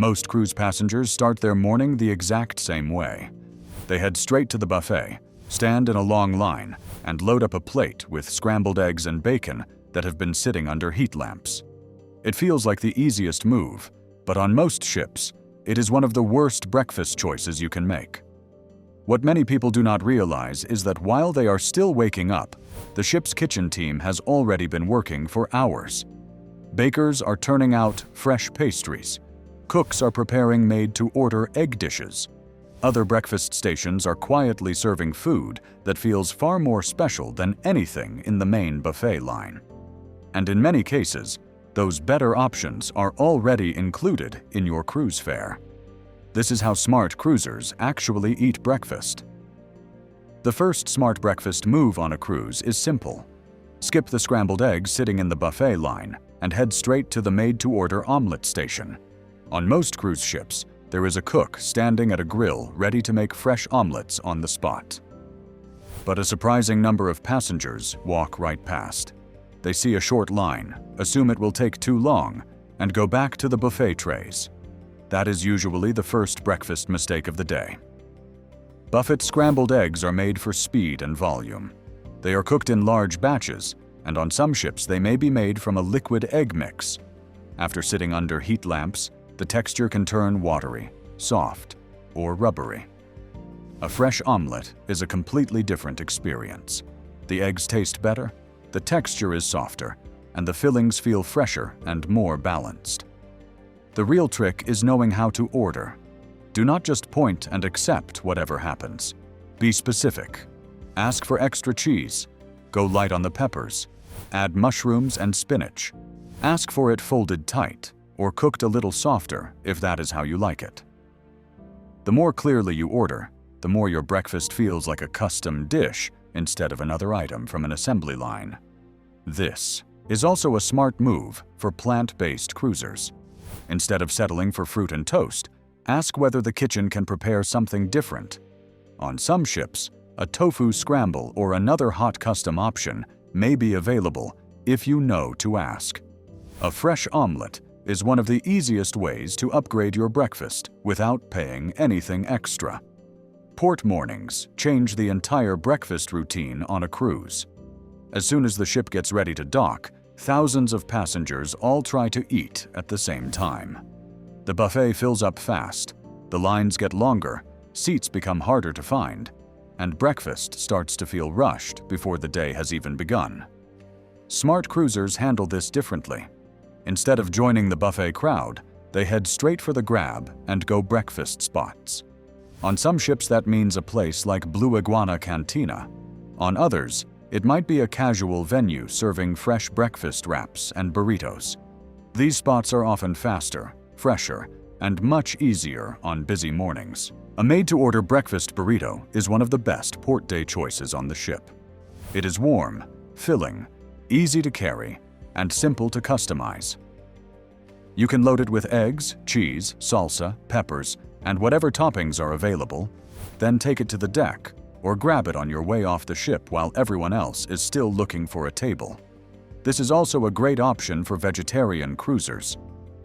Most cruise passengers start their morning the exact same way. They head straight to the buffet, stand in a long line, and load up a plate with scrambled eggs and bacon that have been sitting under heat lamps. It feels like the easiest move, but on most ships, it is one of the worst breakfast choices you can make. What many people do not realize is that while they are still waking up, the ship's kitchen team has already been working for hours. Bakers are turning out fresh pastries. Cooks are preparing made-to-order egg dishes. Other breakfast stations are quietly serving food that feels far more special than anything in the main buffet line. And in many cases, those better options are already included in your cruise fare. This is how smart cruisers actually eat breakfast. The first smart breakfast move on a cruise is simple. Skip the scrambled eggs sitting in the buffet line and head straight to the made-to-order omelet station. On most cruise ships, there is a cook standing at a grill ready to make fresh omelets on the spot. But a surprising number of passengers walk right past. They see a short line, assume it will take too long, and go back to the buffet trays. That is usually the first breakfast mistake of the day. Buffet scrambled eggs are made for speed and volume. They are cooked in large batches, and on some ships they may be made from a liquid egg mix. After sitting under heat lamps, the texture can turn watery, soft, or rubbery. A fresh omelet is a completely different experience. The eggs taste better, the texture is softer, and the fillings feel fresher and more balanced. The real trick is knowing how to order. Do not just point and accept whatever happens. Be specific. Ask for extra cheese. Go light on the peppers. Add mushrooms and spinach. Ask for it folded tight, or cooked a little softer if that is how you like it. The more clearly you order, the more your breakfast feels like a custom dish instead of another item from an assembly line. This is also a smart move for plant-based cruisers. Instead of settling for fruit and toast, ask whether the kitchen can prepare something different. On some ships, a tofu scramble or another hot custom option may be available if you know to ask. A fresh omelet is one of the easiest ways to upgrade your breakfast without paying anything extra. Port mornings change the entire breakfast routine on a cruise. As soon as the ship gets ready to dock, thousands of passengers all try to eat at the same time. The buffet fills up fast, the lines get longer, seats become harder to find, and breakfast starts to feel rushed before the day has even begun. Smart cruisers handle this differently. Instead of joining the buffet crowd, they head straight for the grab and go breakfast spots. On some ships that means a place like Blue Iguana Cantina. On others, it might be a casual venue serving fresh breakfast wraps and burritos. These spots are often faster, fresher, and much easier on busy mornings. A made-to-order breakfast burrito is one of the best port day choices on the ship. It is warm, filling, easy to carry, and simple to customize. You can load it with eggs, cheese, salsa, peppers, and whatever toppings are available, then take it to the deck or grab it on your way off the ship while everyone else is still looking for a table. This is also a great option for vegetarian cruisers.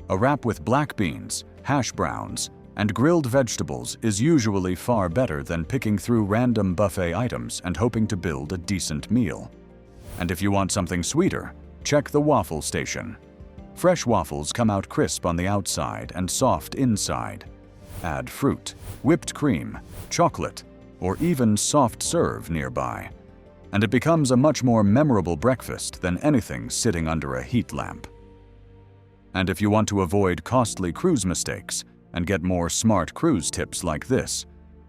A wrap with black beans, hash browns, and grilled vegetables is usually far better than picking through random buffet items and hoping to build a decent meal. And if you want something sweeter, check the waffle station. Fresh waffles come out crisp on the outside and soft inside. Add fruit, whipped cream, chocolate, or even soft serve nearby, and it becomes a much more memorable breakfast than anything sitting under a heat lamp. And if you want to avoid costly cruise mistakes and get more smart cruise tips like this,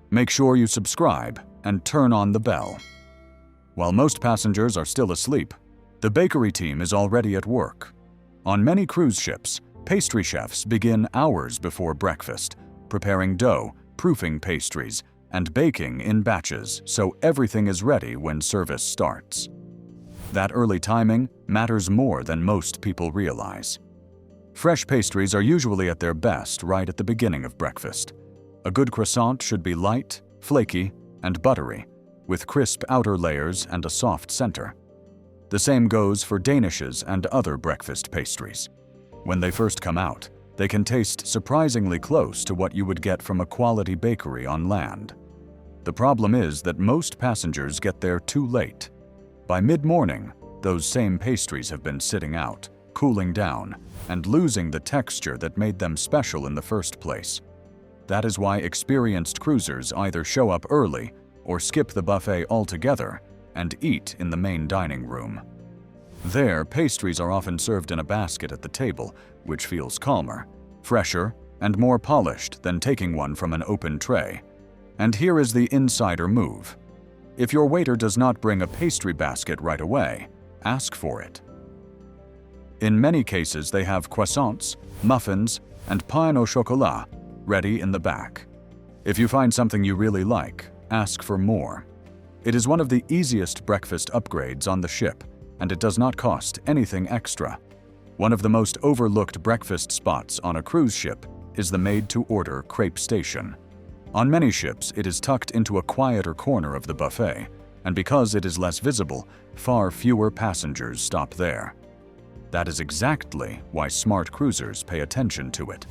make sure you subscribe and turn on the bell. While most passengers are still asleep, the bakery team is already at work. On many cruise ships, pastry chefs begin hours before breakfast, preparing dough, proofing pastries, and baking in batches so everything is ready when service starts. That early timing matters more than most people realize. Fresh pastries are usually at their best right at the beginning of breakfast. A good croissant should be light, flaky, and buttery, with crisp outer layers and a soft center. The same goes for danishes and other breakfast pastries. When they first come out, They can taste surprisingly close to what you would get from a quality bakery on land. The problem is that most passengers get there too late. By mid-morning, those same pastries have been sitting out, cooling down, and losing the texture that made them special in the first place. That is why experienced cruisers either show up early or skip the buffet altogether and eat in the main dining room. There, pastries are often served in a basket at the table, which feels calmer, fresher, and more polished than taking one from an open tray. And here is the insider move. If your waiter does not bring a pastry basket right away, ask for it. In many cases, they have croissants, muffins, and pain au chocolat ready in the back. If you find something you really like, ask for more. It is one of the easiest breakfast upgrades on the ship, and it does not cost anything extra. One of the most overlooked breakfast spots on a cruise ship is the made-to-order crepe station. On many ships, it is tucked into a quieter corner of the buffet, and because it is less visible, far fewer passengers stop there. That is exactly why smart cruisers pay attention to it.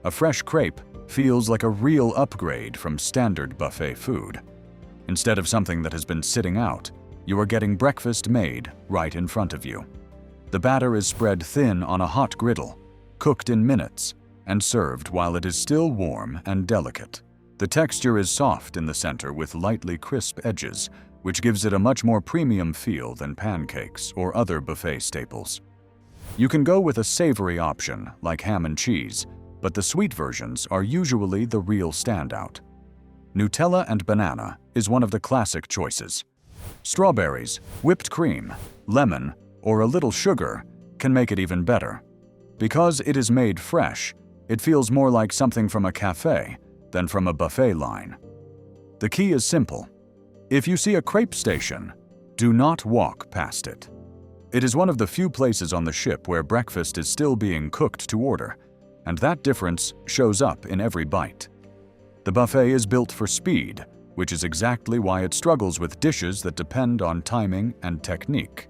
A fresh crepe feels like a real upgrade from standard buffet food. Instead of something that has been sitting out, you are getting breakfast made right in front of you. The batter is spread thin on a hot griddle, cooked in minutes, and served while it is still warm and delicate. The texture is soft in the center with lightly crisp edges, which gives it a much more premium feel than pancakes or other buffet staples. You can go with a savory option like ham and cheese, but the sweet versions are usually the real standout. Nutella and banana is one of the classic choices. Strawberries, whipped cream, lemon, or a little sugar can make it even better. Because it is made fresh, it feels more like something from a cafe than from a buffet line. The key is simple. If you see a crepe station, do not walk past it. It is one of the few places on the ship where breakfast is still being cooked to order, and that difference shows up in every bite. The buffet is built for speed, which is exactly why it struggles with dishes that depend on timing and technique.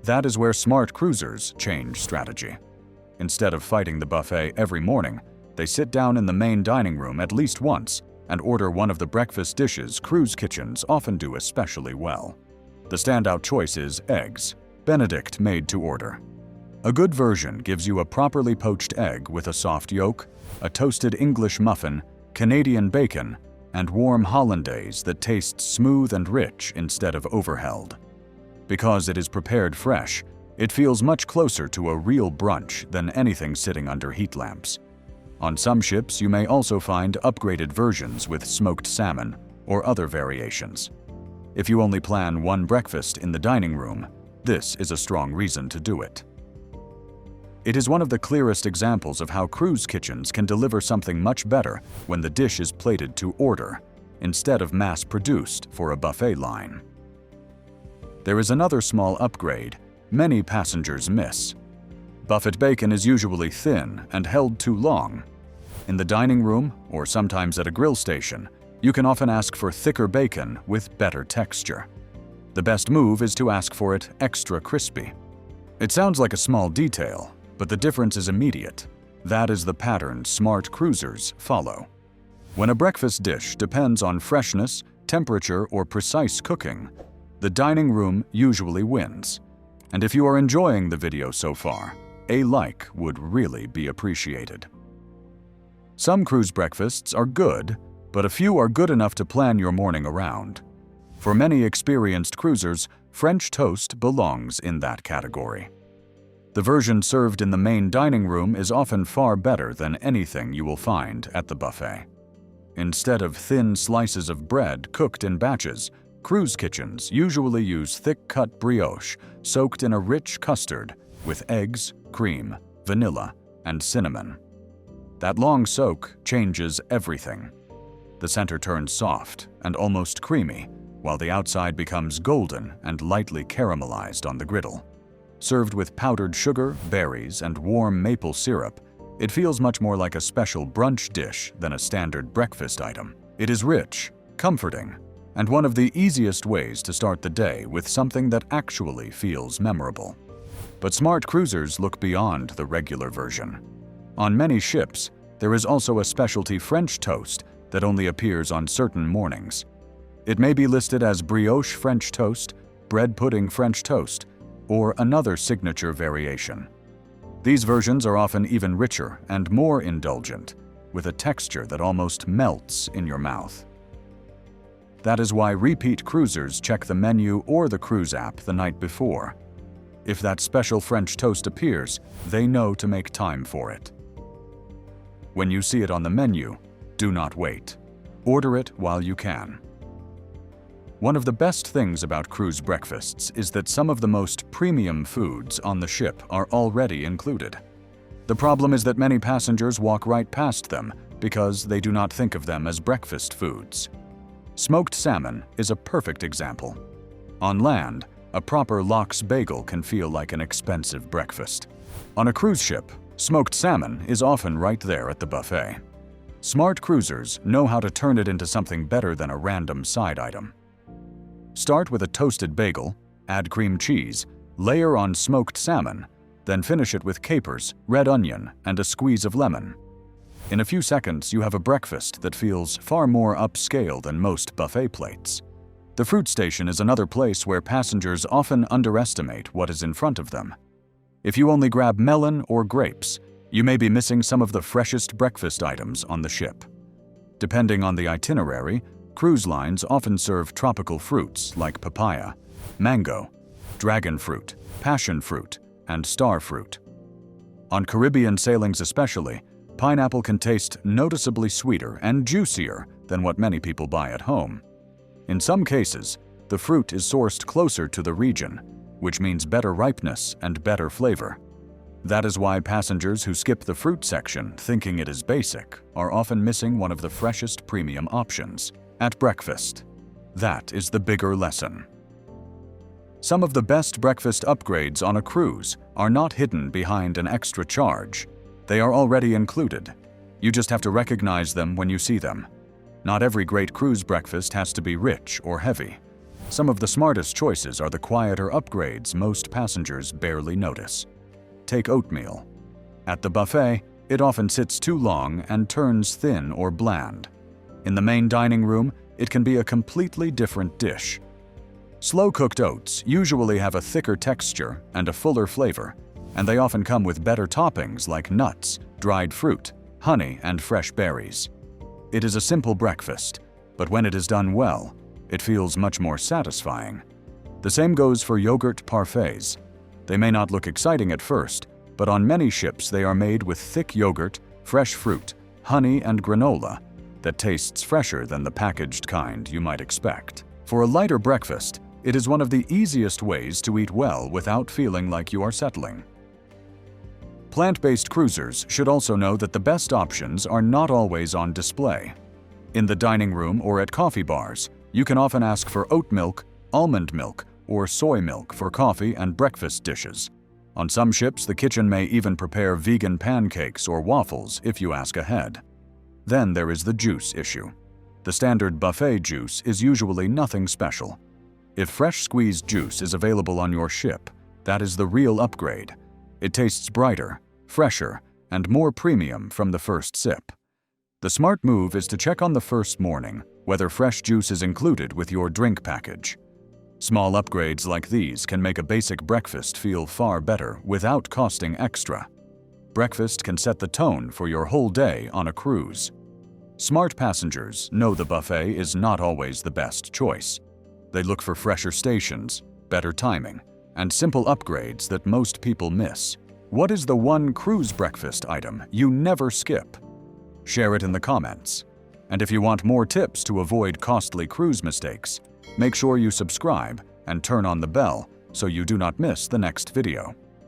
That is where smart cruisers change strategy. Instead of fighting the buffet every morning, they sit down in the main dining room at least once and order one of the breakfast dishes cruise kitchens often do especially well. The standout choice is eggs, Benedict made to order. A good version gives you a properly poached egg with a soft yolk, a toasted English muffin, Canadian bacon, and warm hollandaise that tastes smooth and rich instead of overheld. Because it is prepared fresh, it feels much closer to a real brunch than anything sitting under heat lamps. On some ships, you may also find upgraded versions with smoked salmon or other variations. If you only plan one breakfast in the dining room, this is a strong reason to do it. It is one of the clearest examples of how cruise kitchens can deliver something much better when the dish is plated to order, instead of mass-produced for a buffet line. There is another small upgrade many passengers miss. Buffet bacon is usually thin and held too long. In the dining room, or sometimes at a grill station, you can often ask for thicker bacon with better texture. The best move is to ask for it extra crispy. It sounds like a small detail, but the difference is immediate. That is the pattern smart cruisers follow. When a breakfast dish depends on freshness, temperature, or precise cooking, the dining room usually wins. And if you are enjoying the video so far, a like would really be appreciated. Some cruise breakfasts are good, but a few are good enough to plan your morning around. For many experienced cruisers, French toast belongs in that category. The version served in the main dining room is often far better than anything you will find at the buffet. Instead of thin slices of bread cooked in batches, cruise kitchens usually use thick-cut brioche soaked in a rich custard with eggs, cream, vanilla, and cinnamon. That long soak changes everything. The center turns soft and almost creamy, while the outside becomes golden and lightly caramelized on the griddle. Served with powdered sugar, berries, and warm maple syrup, it feels much more like a special brunch dish than a standard breakfast item. It is rich, comforting, and one of the easiest ways to start the day with something that actually feels memorable. But smart cruisers look beyond the regular version. On many ships, there is also a specialty French toast that only appears on certain mornings. It may be listed as brioche French toast, bread pudding French toast, or another signature variation. These versions are often even richer and more indulgent, with a texture that almost melts in your mouth. That is why repeat cruisers check the menu or the cruise app the night before. If that special French toast appears, they know to make time for it. When you see it on the menu, do not wait. Order it while you can. One of the best things about cruise breakfasts is that some of the most premium foods on the ship are already included. The problem is that many passengers walk right past them because they do not think of them as breakfast foods. Smoked salmon is a perfect example. On land, a proper lox bagel can feel like an expensive breakfast. On a cruise ship, smoked salmon is often right there at the buffet. Smart cruisers know how to turn it into something better than a random side item. Start with a toasted bagel, add cream cheese, layer on smoked salmon, then finish it with capers, red onion, and a squeeze of lemon. In a few seconds, you have a breakfast that feels far more upscale than most buffet plates. The fruit station is another place where passengers often underestimate what is in front of them. If you only grab melon or grapes, you may be missing some of the freshest breakfast items on the ship. Depending on the itinerary, cruise lines often serve tropical fruits like papaya, mango, dragon fruit, passion fruit, and star fruit. On Caribbean sailings especially, pineapple can taste noticeably sweeter and juicier than what many people buy at home. In some cases, the fruit is sourced closer to the region, which means better ripeness and better flavor. That is why passengers who skip the fruit section thinking it is basic are often missing one of the freshest premium options at breakfast. That is the bigger lesson. Some of the best breakfast upgrades on a cruise are not hidden behind an extra charge. They are already included. You just have to recognize them when you see them. Not every great cruise breakfast has to be rich or heavy. Some of the smartest choices are the quieter upgrades most passengers barely notice. Take oatmeal. At the buffet, it often sits too long and turns thin or bland. In the main dining room, it can be a completely different dish. Slow-cooked oats usually have a thicker texture and a fuller flavor, and they often come with better toppings like nuts, dried fruit, honey, and fresh berries. It is a simple breakfast, but when it is done well, it feels much more satisfying. The same goes for yogurt parfaits. They may not look exciting at first, but on many ships they are made with thick yogurt, fresh fruit, honey, and granola that tastes fresher than the packaged kind you might expect. For a lighter breakfast, it is one of the easiest ways to eat well without feeling like you are settling. Plant-based cruisers should also know that the best options are not always on display. In the dining room or at coffee bars, you can often ask for oat milk, almond milk, or soy milk for coffee and breakfast dishes. On some ships, the kitchen may even prepare vegan pancakes or waffles if you ask ahead. Then there is the juice issue. The standard buffet juice is usually nothing special. If fresh squeezed juice is available on your ship, that is the real upgrade. It tastes brighter, fresher, and more premium from the first sip. The smart move is to check on the first morning whether fresh juice is included with your drink package. Small upgrades like these can make a basic breakfast feel far better without costing extra. Breakfast can set the tone for your whole day on a cruise. Smart passengers know the buffet is not always the best choice. They look for fresher stations, better timing, and simple upgrades that most people miss. What is the one cruise breakfast item you never skip? Share it in the comments. And if you want more tips to avoid costly cruise mistakes, make sure you subscribe and turn on the bell so you do not miss the next video.